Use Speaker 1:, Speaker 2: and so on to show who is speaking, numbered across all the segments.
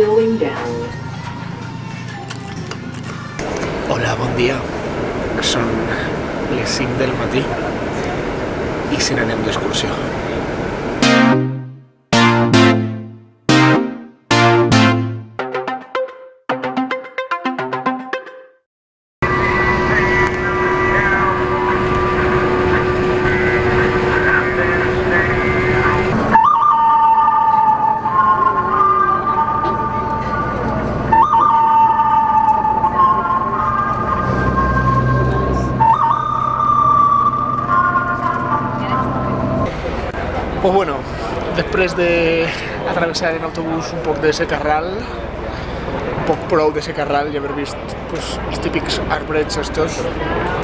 Speaker 1: Slowing down.
Speaker 2: Hola, bon dia. Són les 5 del matí i se n'anem d'excursió. Pues bueno, després de atravessar en autobús un poc de Secarral, un poc prou de Secarral i haver vist pues, els típics arbrets estos,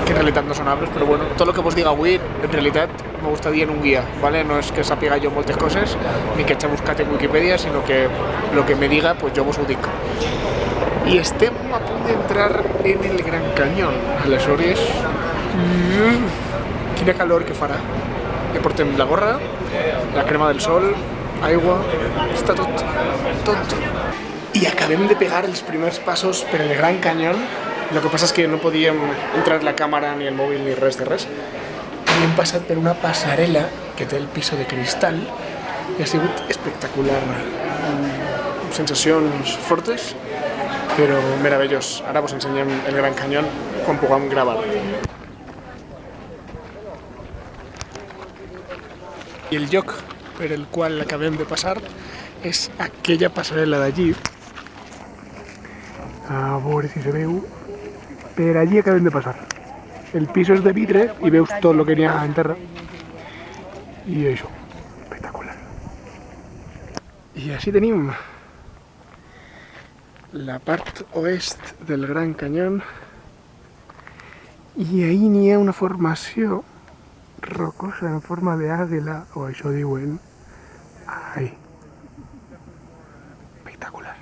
Speaker 2: que en realitat no són arbres, però bueno, tot el que vos diga avui, en realitat, me gustaría en un guia, ¿vale? No és que sàpiga jo moltes coses, ni que hagi buscat en Wikipedia, sinó que lo que me diga, pues jo vos ho dic. I estem a punt d'entrar en el Gran Cañón, aleshores... Quina calor que farà. Ja portem la gorra, la crema del sol, aigua, està tot. I acabem de pegar els primers passos per el Gran Cañón. Lo que passa és que no podíem entrar la càmera ni el mòbil ni res de res. I hem passat per una passarel·la que té el piso de cristal i ha sigut espectacular. Sensacions fortes, però meravellós. Ara vos ensenyem el Gran Cañón quan puguem gravar. I el lloc per el qual acabem de passar és aquella passarel·la d'allí. A veure si se veu. Per allí acabem de passar. El piso és de vidre i veus tot el que n'hi ha en terra. I això, espectacular. I així tenim la part oest del Gran Cañón. I ahí n'hi ha una formació rocosa en forma de àguila, o això diuen. Ai, espectacular.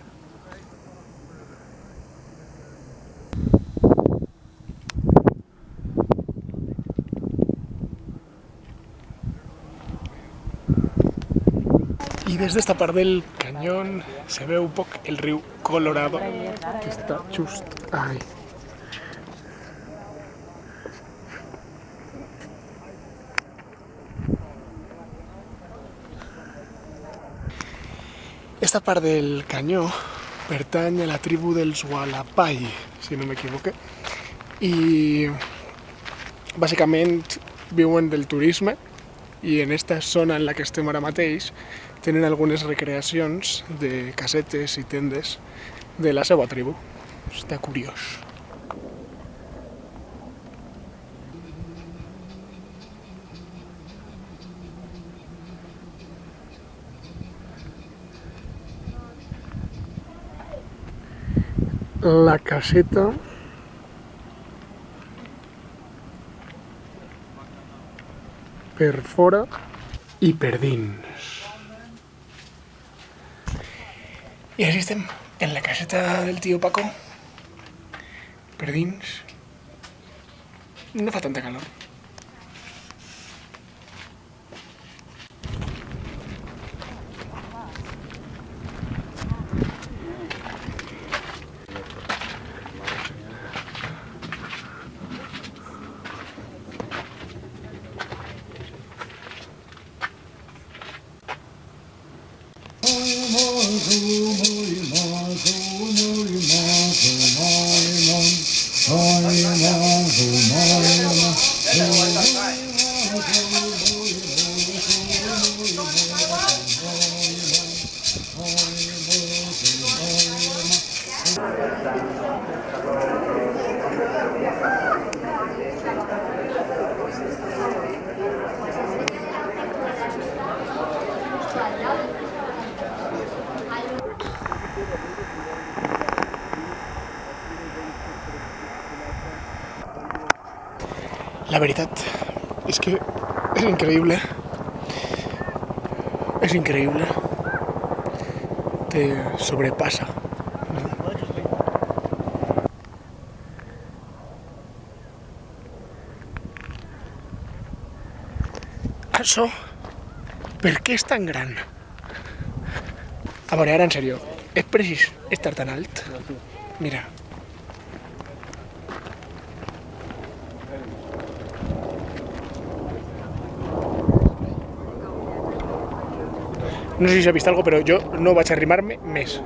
Speaker 2: I des d'esta part del canyón se veu un poc el riu Colorado, que està just ahí. Esta part del canyó pertany a la tribu dels Hualapai, si no m'equivoque, i bàsicament viuen del turisme i en esta zona en la que estem ara mateix tenen algunes recreacions de casetes i tendes de la seva tribu. Està curiós. La caseta per fora i per dins. I així estem, en la caseta del tio Paco, per dins. No fa tanta calor. La veritat és que és increïble. És increïble. Te sobrepassa. Això, per què és tan gran? A veure, ara en sèrio, és precís estar tan alt. Mira. No sé si s'ha vist alguna cosa, però jo no vaig arrimar-me més.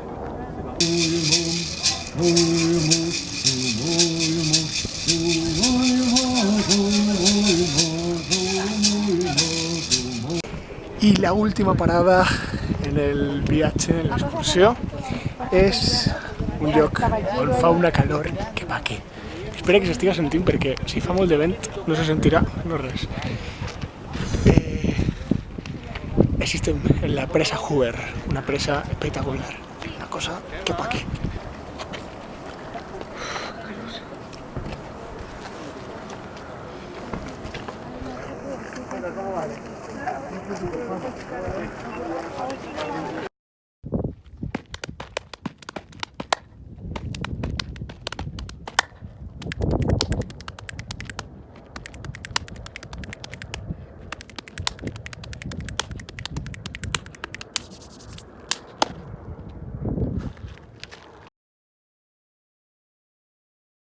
Speaker 2: I la última parada en el viatge, en l'excursió, és un lloc on fa una calor que pa què. Espera que s'estiga sentint perquè si fa molt de vent no se sentirà, no res. Així estem en la presa Hoover, una presa espectacular, una cosa que pa què.